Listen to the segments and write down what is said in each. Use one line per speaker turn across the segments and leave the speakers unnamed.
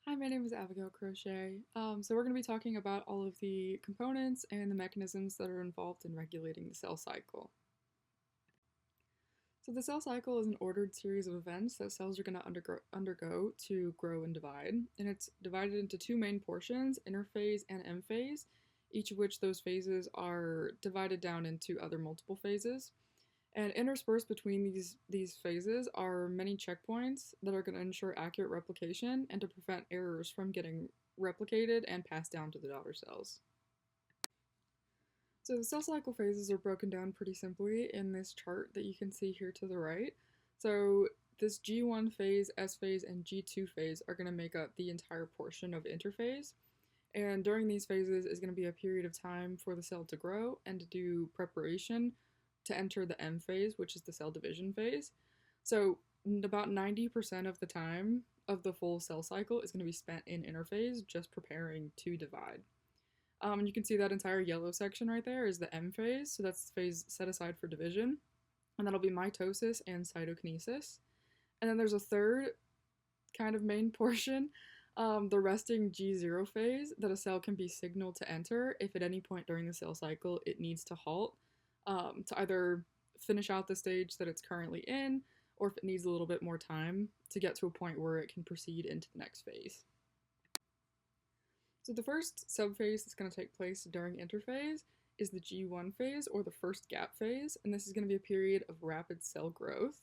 Hi, my name is Abigail Crochet. So we're going to be talking about all of the components and the mechanisms that are involved in regulating the cell cycle. So the cell cycle is an ordered series of events that cells are going to undergo to grow and divide, and it's divided into two main portions, interphase and M phase, each of which those phases are divided down into other multiple phases. And interspersed between these phases are many checkpoints that are going to ensure accurate replication and to prevent errors from getting replicated and passed down to the daughter cells. So the cell cycle phases are broken down pretty simply in this chart that you can see here to the right. So this G1 phase, S phase, and G2 phase are going to make up the entire portion of interphase. And during these phases is going to be a period of time for the cell to grow and to do preparation to enter the M phase, which is the cell division phase. So about 90% of the time of the full cell cycle is going to be spent in interphase, just preparing to divide. And you can see that entire yellow section right there is the M phase, so that's the phase set aside for division, and that'll be mitosis and cytokinesis. And then there's a third kind of main portion, the resting G0 phase, that a cell can be signaled to enter if at any point during the cell cycle it needs to halt, to either finish out the stage that it's currently in, or if it needs a little bit more time to get to a point where it can proceed into the next phase. So the first subphase that's going to take place during interphase is the G1 phase, or the first gap phase, and this is going to be a period of rapid cell growth,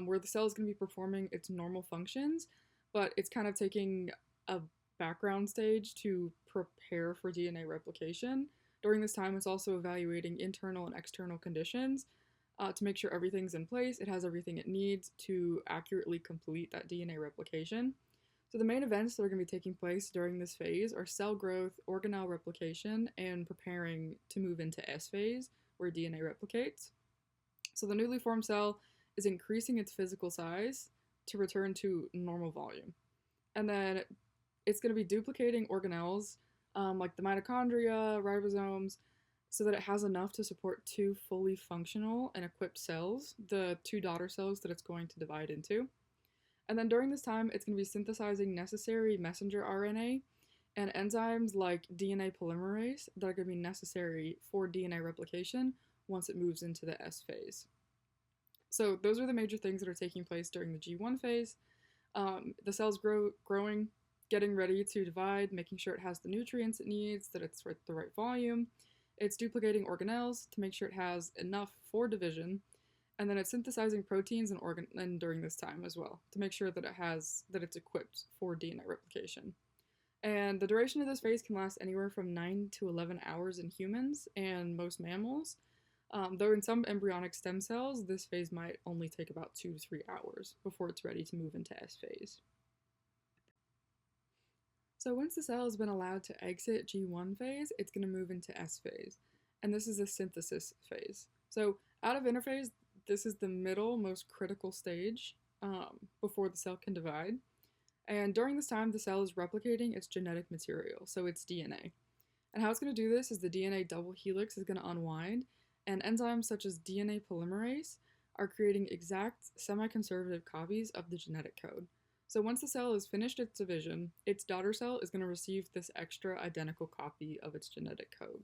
where the cell is going to be performing its normal functions, but it's kind of taking a background stage to prepare for DNA replication. During this time, it's also evaluating internal and external conditions to make sure everything's in place, it has everything it needs to accurately complete that DNA replication. So the main events that are going to be taking place during this phase are cell growth, organelle replication, and preparing to move into S phase, where DNA replicates. So the newly formed cell is increasing its physical size to return to normal volume. And then it's going to be duplicating organelles, like the mitochondria, ribosomes, so that it has enough to support two fully functional and equipped cells, the two daughter cells that it's going to divide into. And then during this time, it's going to be synthesizing necessary messenger RNA and enzymes like DNA polymerase that are going to be necessary for DNA replication once it moves into the S phase. So those are the major things that are taking place during the G1 phase. The cell's growing, getting ready to divide, making sure it has the nutrients it needs, that it's the right volume. It's duplicating organelles to make sure it has enough for division, and then it's synthesizing proteins and during this time as well to make sure that it's equipped for DNA replication. And the duration of this phase can last anywhere from 9 to 11 hours in humans and most mammals. Though in some embryonic stem cells, this phase might only take about 2 to 3 hours before it's ready to move into S phase. So once the cell has been allowed to exit G1 phase, it's going to move into S phase. And this is a synthesis phase. So out of interphase, this is the middle, most critical stage before the cell can divide. And during this time, the cell is replicating its genetic material, so its DNA. And how it's going to do this is the DNA double helix is going to unwind, and enzymes such as DNA polymerase are creating exact semi-conservative copies of the genetic code. So once the cell has finished its division, its daughter cell is going to receive this extra identical copy of its genetic code.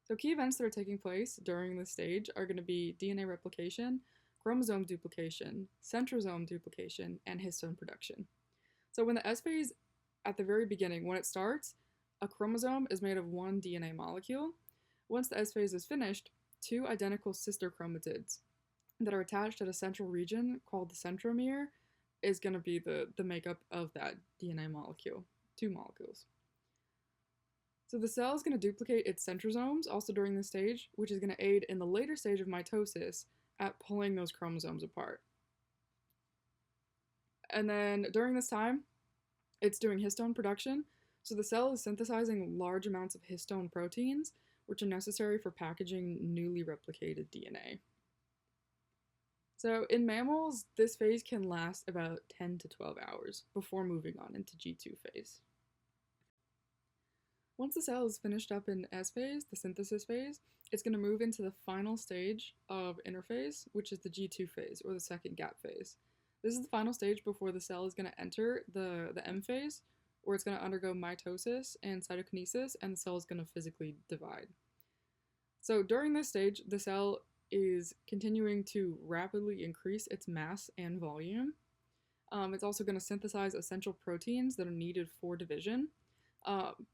So key events that are taking place during this stage are going to be DNA replication, chromosome duplication, centrosome duplication, and histone production. So when the S phase, at the very beginning, when it starts, a chromosome is made of one DNA molecule. Once the S phase is finished, two identical sister chromatids that are attached at a central region called the centromere is going to be the makeup of that DNA molecule, two molecules. So the cell is going to duplicate its centrosomes also during this stage, which is going to aid in the later stage of mitosis at pulling those chromosomes apart. And then during this time, it's doing histone production. So the cell is synthesizing large amounts of histone proteins, which are necessary for packaging newly replicated DNA. So in mammals, this phase can last about 10 to 12 hours before moving on into G2 phase. Once the cell is finished up in S phase, the synthesis phase, it's going to move into the final stage of interphase, which is the G2 phase, or the second gap phase. This is the final stage before the cell is going to enter the M phase, where it's going to undergo mitosis and cytokinesis, and the cell is going to physically divide. So during this stage, the cell is continuing to rapidly increase its mass and volume. It's also going to synthesize essential proteins that are needed for division.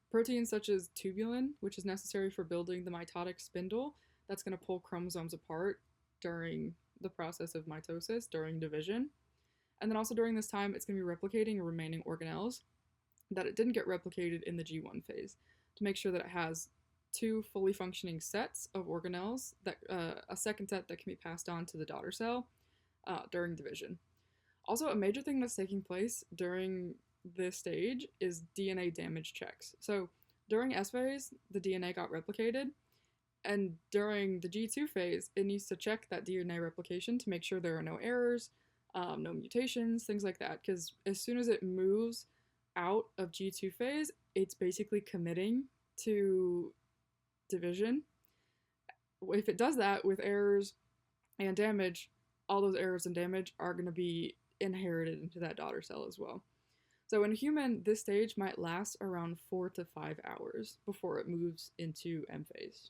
Proteins such as tubulin, which is necessary for building the mitotic spindle that's going to pull chromosomes apart during the process of mitosis, during division. And then also during this time, it's going to be replicating remaining organelles that it didn't get replicated in the G1 phase to make sure that it has two fully functioning sets of organelles, that a second set that can be passed on to the daughter cell during division. Also, a major thing that's taking place during this stage is DNA damage checks. So during S phase, the DNA got replicated, and during the G2 phase, it needs to check that DNA replication to make sure there are no errors, no mutations, things like that, because as soon as it moves out of G2 phase, it's basically committing to division. If it does that with errors and damage, all those errors and damage are going to be inherited into that daughter cell as well. So in a human, this stage might last around 4 to 5 hours before it moves into M phase.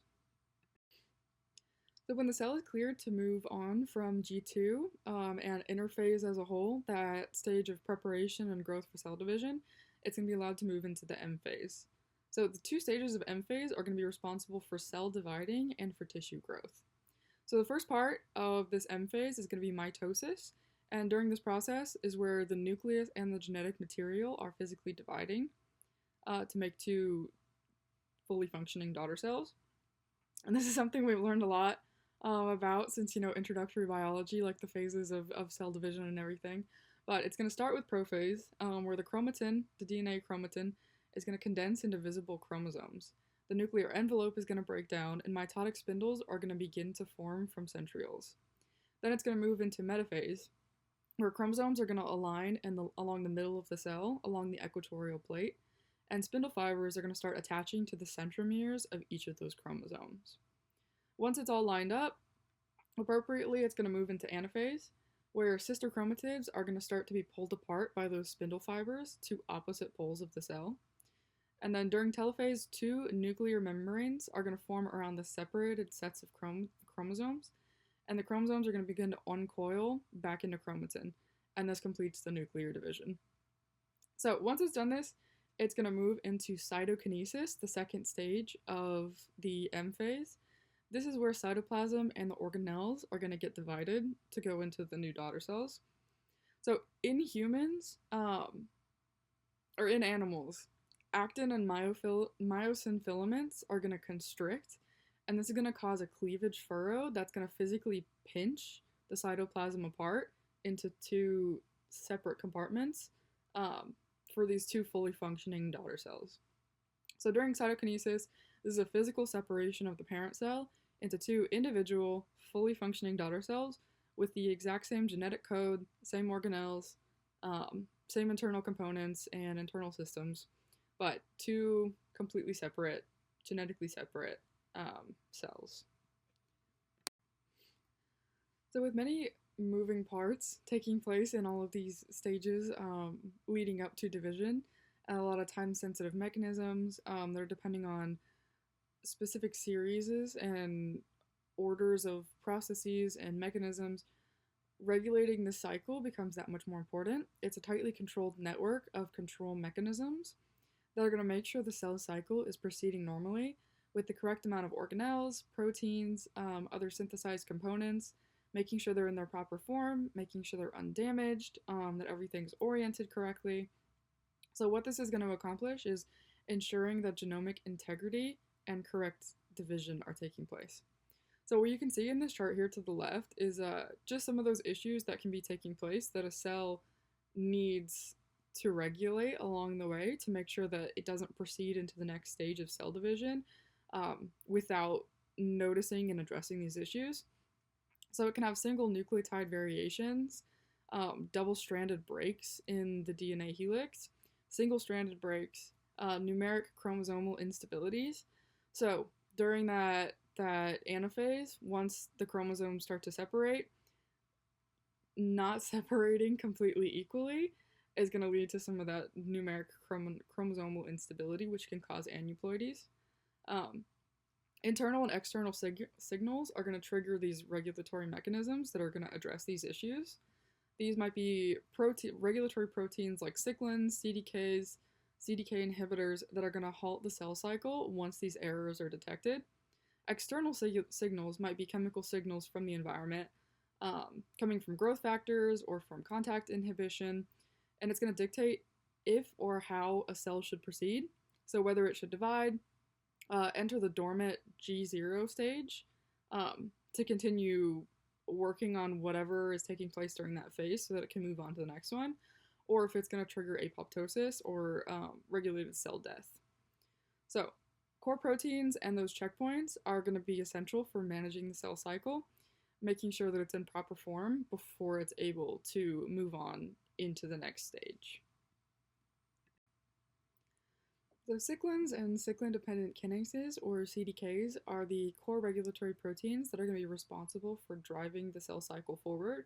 So when the cell is cleared to move on from G2 and interphase as a whole, that stage of preparation and growth for cell division, it's going to be allowed to move into the M phase. So the two stages of M phase are going to be responsible for cell dividing and for tissue growth. So the first part of this M phase is going to be mitosis, and during this process is where the nucleus and the genetic material are physically dividing to make two fully functioning daughter cells. And this is something we've learned a lot about since, introductory biology, like the phases of cell division and everything. But it's going to start with prophase, where the chromatin, the DNA chromatin, is going to condense into visible chromosomes. The nuclear envelope is going to break down, and mitotic spindles are going to begin to form from centrioles. Then it's going to move into metaphase, where chromosomes are going to align along the middle of the cell, along the equatorial plate, and spindle fibers are going to start attaching to the centromeres of each of those chromosomes. Once it's all lined up, appropriately, it's going to move into anaphase, where sister chromatids are going to start to be pulled apart by those spindle fibers to opposite poles of the cell. And then during telophase, two nuclear membranes are going to form around the separated sets of chromosomes, and the chromosomes are going to begin to uncoil back into chromatin, and this completes the nuclear division. So once it's done this, it's going to move into cytokinesis, the second stage of the M phase. This is where cytoplasm and the organelles are going to get divided to go into the new daughter cells. So in humans, or in animals, actin and myosin filaments are going to constrict, and this is going to cause a cleavage furrow that's going to physically pinch the cytoplasm apart into two separate compartments for these two fully functioning daughter cells. So during cytokinesis, this is a physical separation of the parent cell into two individual, fully functioning daughter cells with the exact same genetic code, same organelles, same internal components and internal systems, but two completely separate, genetically separate cells. So with many moving parts taking place in all of these stages leading up to division, and a lot of time-sensitive mechanisms, they're depending on specific series and orders of processes and mechanisms. Regulating the cycle becomes that much more important. It's a tightly controlled network of control mechanisms that are going to make sure the cell cycle is proceeding normally with the correct amount of organelles, proteins, other synthesized components, making sure they're in their proper form, making sure they're undamaged, that everything's oriented correctly. So what this is going to accomplish is ensuring that genomic integrity and correct division are taking place. So what you can see in this chart here to the left is just some of those issues that can be taking place that a cell needs to regulate along the way to make sure that it doesn't proceed into the next stage of cell division without noticing and addressing these issues. So it can have single nucleotide variations, double-stranded breaks in the DNA helix, single-stranded breaks, numeric chromosomal instabilities. So during that anaphase, once the chromosomes start to separate, not separating completely equally is going to lead to some of that numeric chromosomal instability, which can cause aneuploidies. Um, Internal and external signals are going to trigger these regulatory mechanisms that are going to address these issues. These might be regulatory proteins like cyclins, CDKs, CDK inhibitors that are going to halt the cell cycle once these errors are detected. External signals might be chemical signals from the environment, coming from growth factors or from contact inhibition, and it's going to dictate if or how a cell should proceed. So whether it should divide, enter the dormant G0 stage to continue working on whatever is taking place during that phase so that it can move on to the next one, or if it's going to trigger apoptosis or regulated cell death. So core proteins and those checkpoints are going to be essential for managing the cell cycle, making sure that it's in proper form before it's able to move on into the next stage. So cyclins and cyclin-dependent kinases, or CDKs, are the core regulatory proteins that are going to be responsible for driving the cell cycle forward,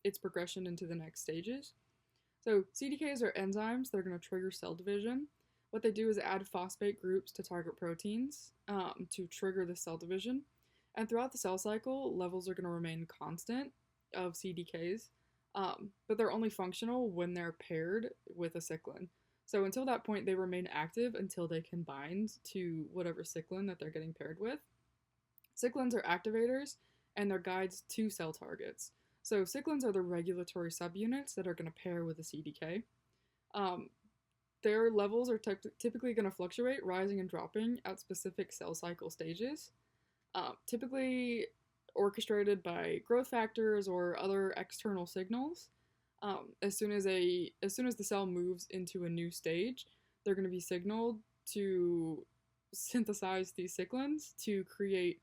its progression into the next stages. So CDKs are enzymes that are going to trigger cell division. What they do is add phosphate groups to target proteins to trigger the cell division. And throughout the cell cycle, levels are going to remain constant of CDKs, but they're only functional when they're paired with a cyclin. So until that point, they remain active until they can bind to whatever cyclin that they're getting paired with. Cyclins are activators, and they're guides to cell targets. So cyclins are the regulatory subunits that are going to pair with a CDK. Their levels are typically going to fluctuate, rising and dropping at specific cell cycle stages, typically orchestrated by growth factors or other external signals. As soon as the cell moves into a new stage, they're going to be signaled to synthesize these cyclins to create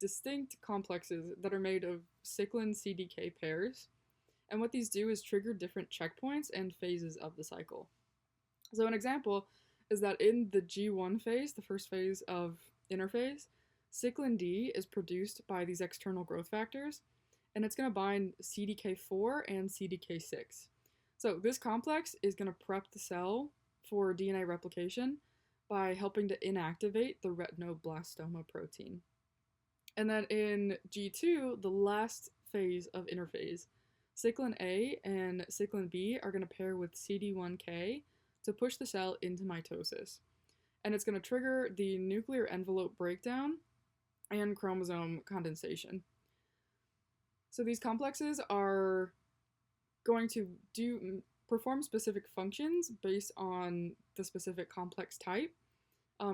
distinct complexes that are made of cyclin CDK pairs. And what these do is trigger different checkpoints and phases of the cycle. So an example is that in the G1 phase, the first phase of interphase, cyclin D is produced by these external growth factors, and it's going to bind CDK4 and CDK6. So this complex is going to prep the cell for DNA replication by helping to inactivate the retinoblastoma protein. And then in G2, the last phase of interphase, cyclin A and cyclin B are going to pair with CD1K to push the cell into mitosis. And it's going to trigger the nuclear envelope breakdown and chromosome condensation. So these complexes are going to perform specific functions based on the specific complex type,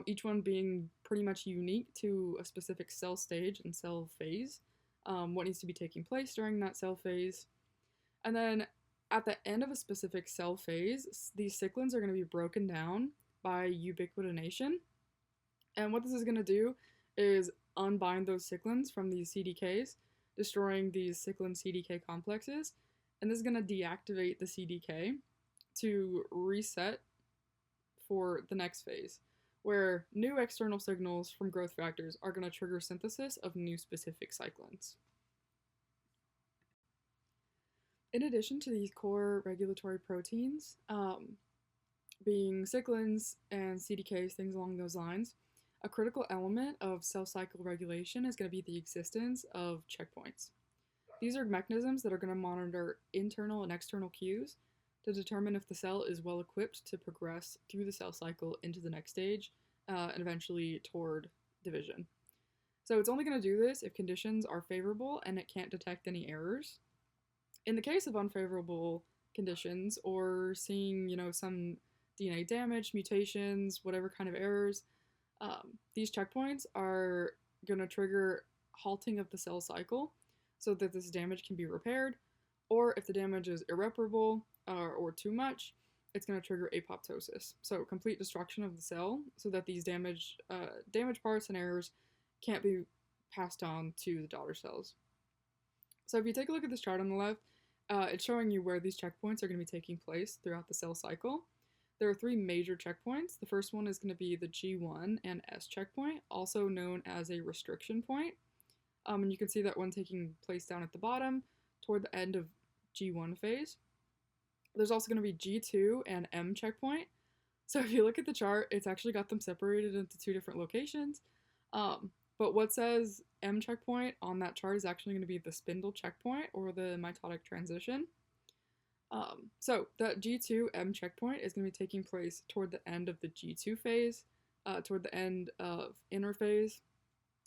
each one being pretty much unique to a specific cell stage and cell phase, what needs to be taking place during that cell phase. And then at the end of a specific cell phase, these cyclins are going to be broken down by ubiquitination. And what this is going to do is unbind those cyclins from these CDKs, destroying these cyclin CDK complexes, and this is going to deactivate the CDK to reset for the next phase, where new external signals from growth factors are going to trigger synthesis of new specific cyclins. In addition to these core regulatory proteins, being cyclins and CDKs, things along those lines, a critical element of cell cycle regulation is going to be the existence of checkpoints. These are mechanisms that are going to monitor internal and external cues to determine if the cell is well equipped to progress through the cell cycle into the next stage and eventually toward division. So it's only going to do this if conditions are favorable and it can't detect any errors. In the case of unfavorable conditions or seeing, some DNA damage, mutations, whatever kind of errors, these checkpoints are going to trigger halting of the cell cycle so that this damage can be repaired, or if the damage is irreparable or too much, it's going to trigger apoptosis, so complete destruction of the cell so that these damaged parts and errors can't be passed on to the daughter cells. So if you take a look at this chart on the left, it's showing you where these checkpoints are going to be taking place throughout the cell cycle. There are three major checkpoints. The first one is going to be the G1 and S checkpoint, also known as a restriction point. And you can see that one taking place down at the bottom toward the end of G1 phase. There's also going to be G2 and M checkpoint. So if you look at the chart, it's actually got them separated into two different locations. But what says M checkpoint on that chart is actually going to be the spindle checkpoint or the mitotic transition. So that G2 M checkpoint is going to be taking place toward the end of the G2 phase, toward the end of interphase.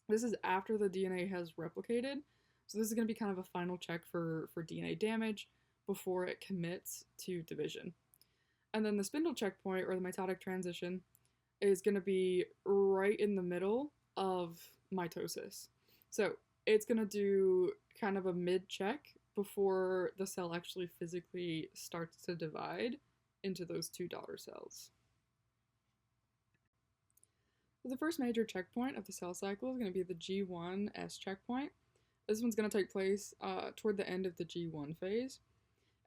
This is after the DNA has replicated. So this is going to be kind of a final check for DNA damage before it commits to division. And then the spindle checkpoint or the mitotic transition is going to be right in the middle of mitosis. So it's going to do kind of a mid check before the cell actually physically starts to divide into those two daughter cells. So the first major checkpoint of the cell cycle is going to be the G1S checkpoint. This one's going to take place toward the end of the G1 phase.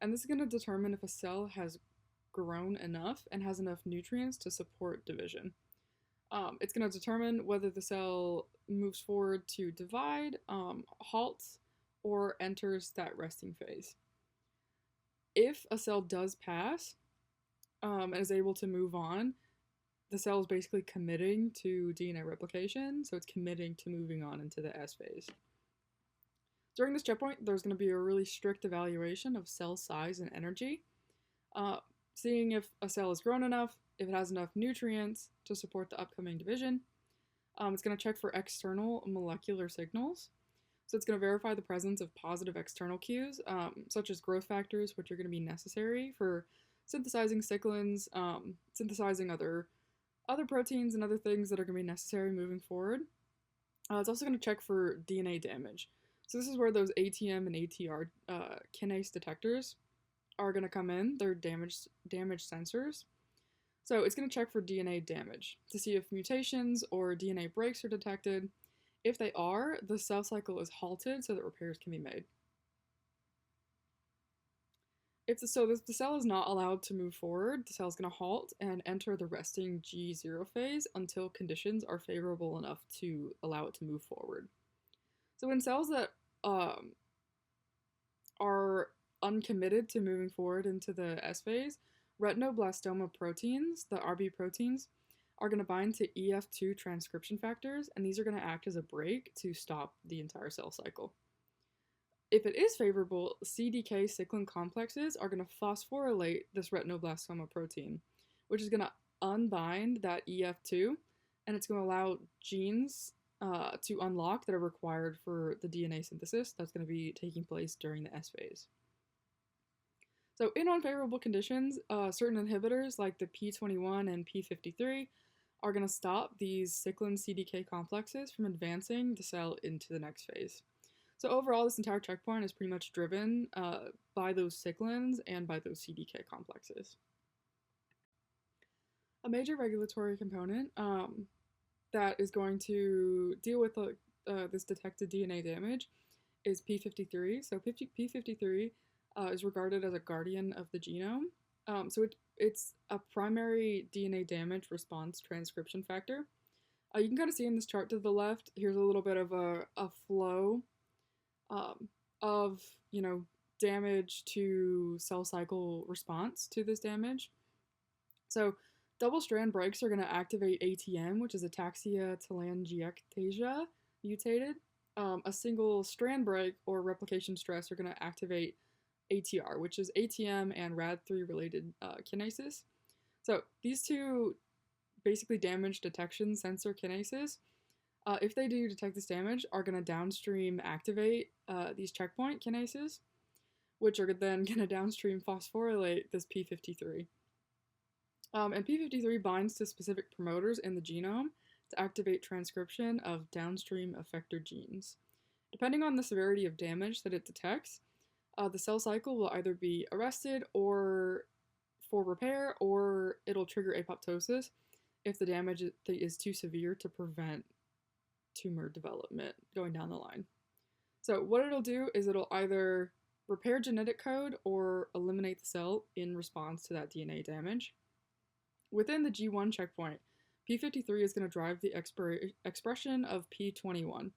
And this is going to determine if a cell has grown enough and has enough nutrients to support division. It's going to determine whether the cell moves forward to divide, halts, or enters that resting phase. If a cell does pass and is able to move on, the cell is basically committing to DNA replication, so it's committing to moving on into the S phase. During this checkpoint, there's going to be a really strict evaluation of cell size and energy, seeing if a cell has grown enough, if it has enough nutrients to support the upcoming division. It's going to check for external molecular signals. So it's going to verify the presence of positive external cues, such as growth factors, which are going to be necessary for synthesizing cyclins, synthesizing other proteins and other things that are going to be necessary moving forward. It's also going to check for DNA damage. So this is where those ATM and ATR kinase detectors are going to come in. They're damage sensors. So it's going to check for DNA damage to see if mutations or DNA breaks are detected. If they are, the cell cycle is halted so that repairs can be made. If the cell is not allowed to move forward, the cell is going to halt and enter the resting G0 phase until conditions are favorable enough to allow it to move forward. So in cells that are uncommitted to moving forward into the S phase, retinoblastoma proteins, the RB proteins, are going to bind to EF2 transcription factors, and these are going to act as a brake to stop the entire cell cycle. If it is favorable, CDK cyclin complexes are going to phosphorylate this retinoblastoma protein, which is going to unbind that EF2, and it's going to allow genes to unlock that are required for the DNA synthesis that's going to be taking place during the S phase. So in unfavorable conditions, certain inhibitors like the P21 and P53 are going to stop these cyclin CDK complexes from advancing the cell into the next phase. So overall, this entire checkpoint is pretty much driven by those cyclins and by those CDK complexes. A major regulatory component that is going to deal with this detected DNA damage is P53. So P53 is regarded as a guardian of the genome. So it's a primary DNA damage response transcription factor. You can kind of see in this chart to the left, here's a little bit of a flow of, damage to cell cycle response to this damage. So double strand breaks are going to activate ATM, which is ataxia telangiectasia mutated. A single strand break or replication stress are going to activate ATR, which is ATM and RAD3 related kinases. So these two basically damage detection sensor kinases, if they do detect this damage, are going to downstream activate these checkpoint kinases, which are then going to downstream phosphorylate this P53. And P53 binds to specific promoters in the genome to activate transcription of downstream effector genes. Depending on the severity of damage that it detects, the cell cycle will either be arrested or for repair, or it'll trigger apoptosis if the damage is too severe to prevent tumor development going down the line. So what it'll do is it'll either repair genetic code or eliminate the cell in response to that DNA damage. Within the G1 checkpoint, P53 is going to drive the expression of P21,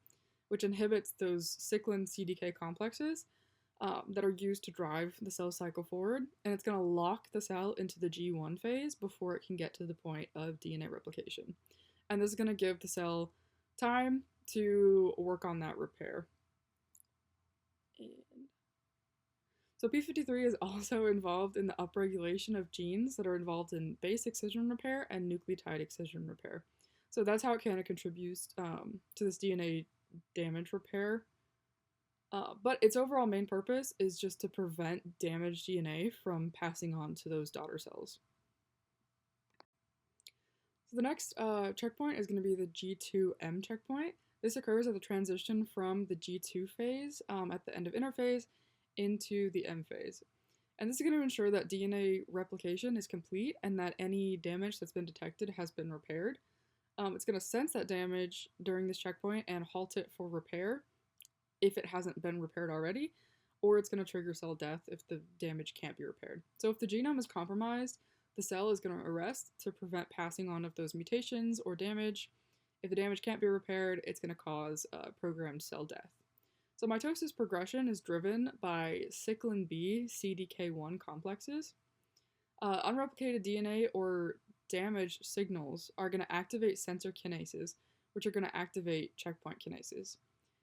which inhibits those cyclin CDK complexes that are used to drive the cell cycle forward, and it's going to lock the cell into the G1 phase before it can get to the point of DNA replication. And this is going to give the cell time to work on that repair. So P53 is also involved in the upregulation of genes that are involved in base excision repair and nucleotide excision repair. So that's how it kind of contributes to this DNA damage repair. But its overall main purpose is just to prevent damaged DNA from passing on to those daughter cells. So the next checkpoint is going to be the G2M checkpoint. This occurs at the transition from the G2 phase at the end of interphase into the M phase. And this is going to ensure that DNA replication is complete and that any damage that's been detected has been repaired. It's going to sense that damage during this checkpoint and halt it for repair if it hasn't been repaired already, or it's going to trigger cell death if the damage can't be repaired. So if the genome is compromised, the cell is going to arrest to prevent passing on of those mutations or damage. If the damage can't be repaired, it's going to cause programmed cell death. So mitosis progression is driven by cyclin B CDK1 complexes. Unreplicated DNA or damaged signals are going to activate sensor kinases, which are going to activate checkpoint kinases.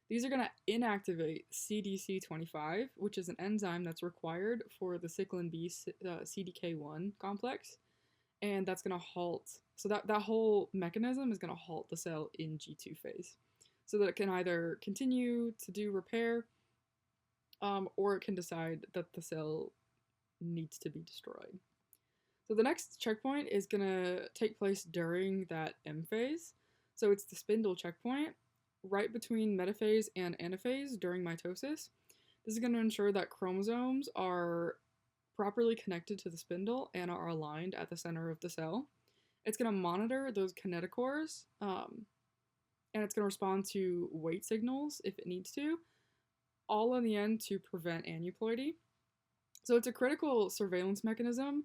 These are going to inactivate CDC25, which is an enzyme that's required for the cyclin B CDK1 complex, and that's going to halt. So that whole mechanism is going to halt the cell in G2 phase, so that it can either continue to do repair, or it can decide that the cell needs to be destroyed. So the next checkpoint is going to take place during that M phase. So it's the spindle checkpoint, right between metaphase and anaphase during mitosis. This is going to ensure that chromosomes are properly connected to the spindle and are aligned at the center of the cell. It's going to monitor those kinetochores, and it's going to respond to weight signals if it needs to, all in the end to prevent aneuploidy. So it's a critical surveillance mechanism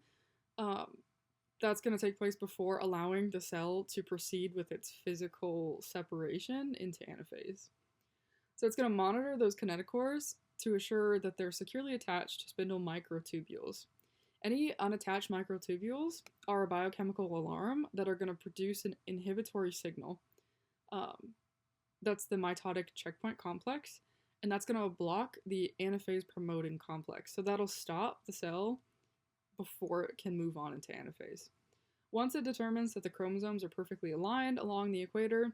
that's going to take place before allowing the cell to proceed with its physical separation into anaphase. So it's going to monitor those kinetochores to assure that they're securely attached to spindle microtubules. Any unattached microtubules are a biochemical alarm that are going to produce an inhibitory signal. That's the mitotic checkpoint complex, and that's going to block the anaphase promoting complex. So that'll stop the cell before it can move on into anaphase. Once it determines that the chromosomes are perfectly aligned along the equator,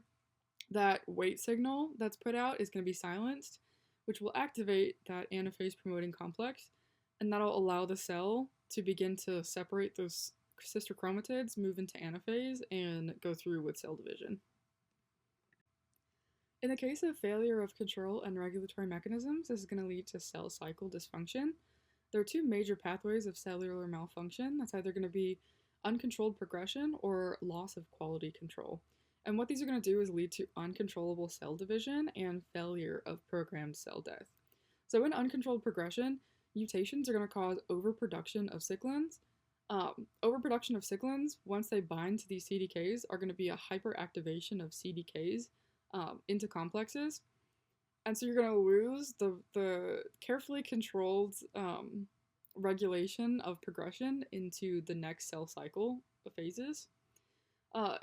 that weight signal that's put out is going to be silenced, which will activate that anaphase promoting complex, and that'll allow the cell to begin to separate those sister chromatids, move into anaphase, and go through with cell division. In the case of failure of control and regulatory mechanisms, this is going to lead to cell cycle dysfunction. There are two major pathways of cellular malfunction. That's either going to be uncontrolled progression or loss of quality control. And what these are going to do is lead to uncontrollable cell division and failure of programmed cell death. So in uncontrolled progression, mutations are going to cause overproduction of cyclins. Overproduction of cyclins, once they bind to these CDKs, are going to be a hyperactivation of CDKs into complexes. And so you're going to lose the carefully controlled regulation of progression into the next cell cycle phases.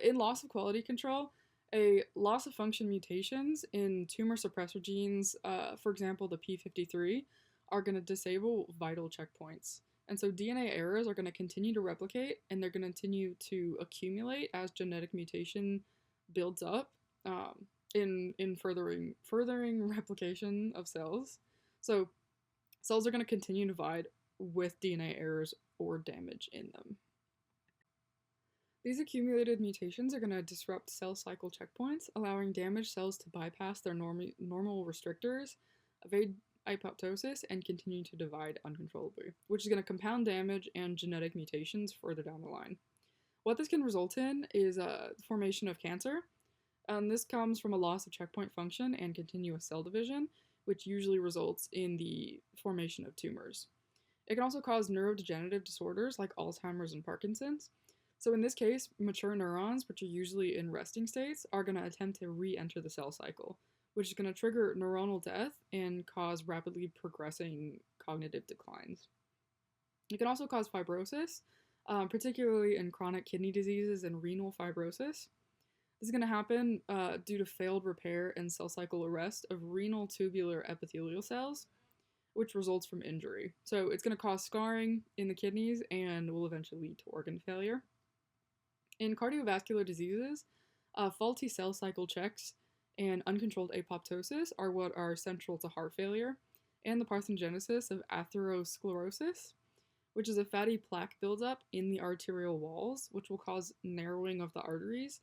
In loss of quality control, a loss of function mutations in tumor suppressor genes, for example, the P53, are going to disable vital checkpoints. And so DNA errors are going to continue to replicate, and they're going to continue to accumulate as genetic mutation builds up in furthering replication of cells. So cells are going to continue to divide with DNA errors or damage in them. These accumulated mutations are going to disrupt cell cycle checkpoints, allowing damaged cells to bypass their normal restrictors, evade apoptosis, and continue to divide uncontrollably, which is going to compound damage and genetic mutations further down the line. What this can result in is the formation of cancer, and this comes from a loss of checkpoint function and continuous cell division, which usually results in the formation of tumors. It can also cause neurodegenerative disorders like Alzheimer's and Parkinson's. So in this case, mature neurons, which are usually in resting states, are going to attempt to re-enter the cell cycle, which is going to trigger neuronal death and cause rapidly progressing cognitive declines. It can also cause fibrosis, particularly in chronic kidney diseases and renal fibrosis. This is going to happen due to failed repair and cell cycle arrest of renal tubular epithelial cells, which results from injury. So it's going to cause scarring in the kidneys and will eventually lead to organ failure. In cardiovascular diseases, faulty cell cycle checks and uncontrolled apoptosis are what are central to heart failure and the parthenogenesis of atherosclerosis, which is a fatty plaque buildup in the arterial walls, which will cause narrowing of the arteries,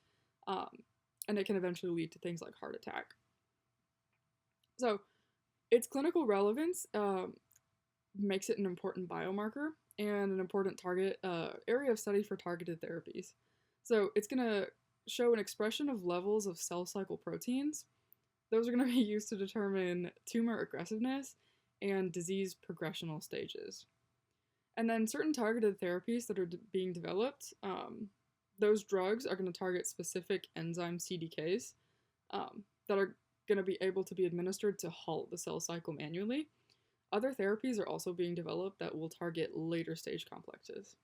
and it can eventually lead to things like heart attack. So its clinical relevance makes it an important biomarker and an important target area of study for targeted therapies. So it's going to show an expression of levels of cell cycle proteins. Those are going to be used to determine tumor aggressiveness and disease progressional stages. And then certain targeted therapies that are being developed, those drugs are going to target specific enzyme CDKs that are going to be able to be administered to halt the cell cycle manually. Other therapies are also being developed that will target later stage complexes.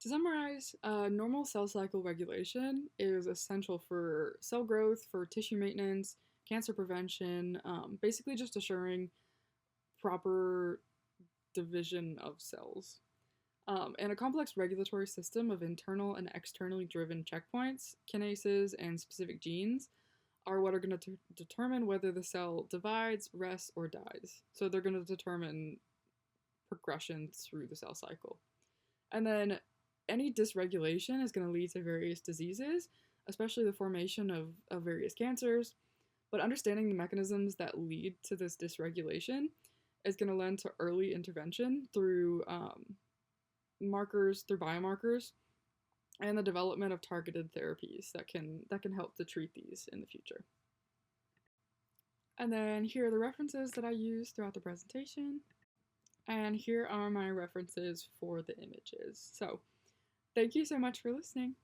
To summarize, normal cell cycle regulation is essential for cell growth, for tissue maintenance, cancer prevention, basically just assuring proper division of cells. And a complex regulatory system of internal and externally driven checkpoints, kinases, and specific genes are what are going to determine whether the cell divides, rests, or dies. So they're going to determine progression through the cell cycle. And then any dysregulation is going to lead to various diseases, especially the formation of various cancers. But understanding the mechanisms that lead to this dysregulation is going to lend to early intervention through biomarkers, and the development of targeted therapies that can help to treat these in the future. And then here are the references that I used throughout the presentation. And here are my references for the images. So thank you so much for listening.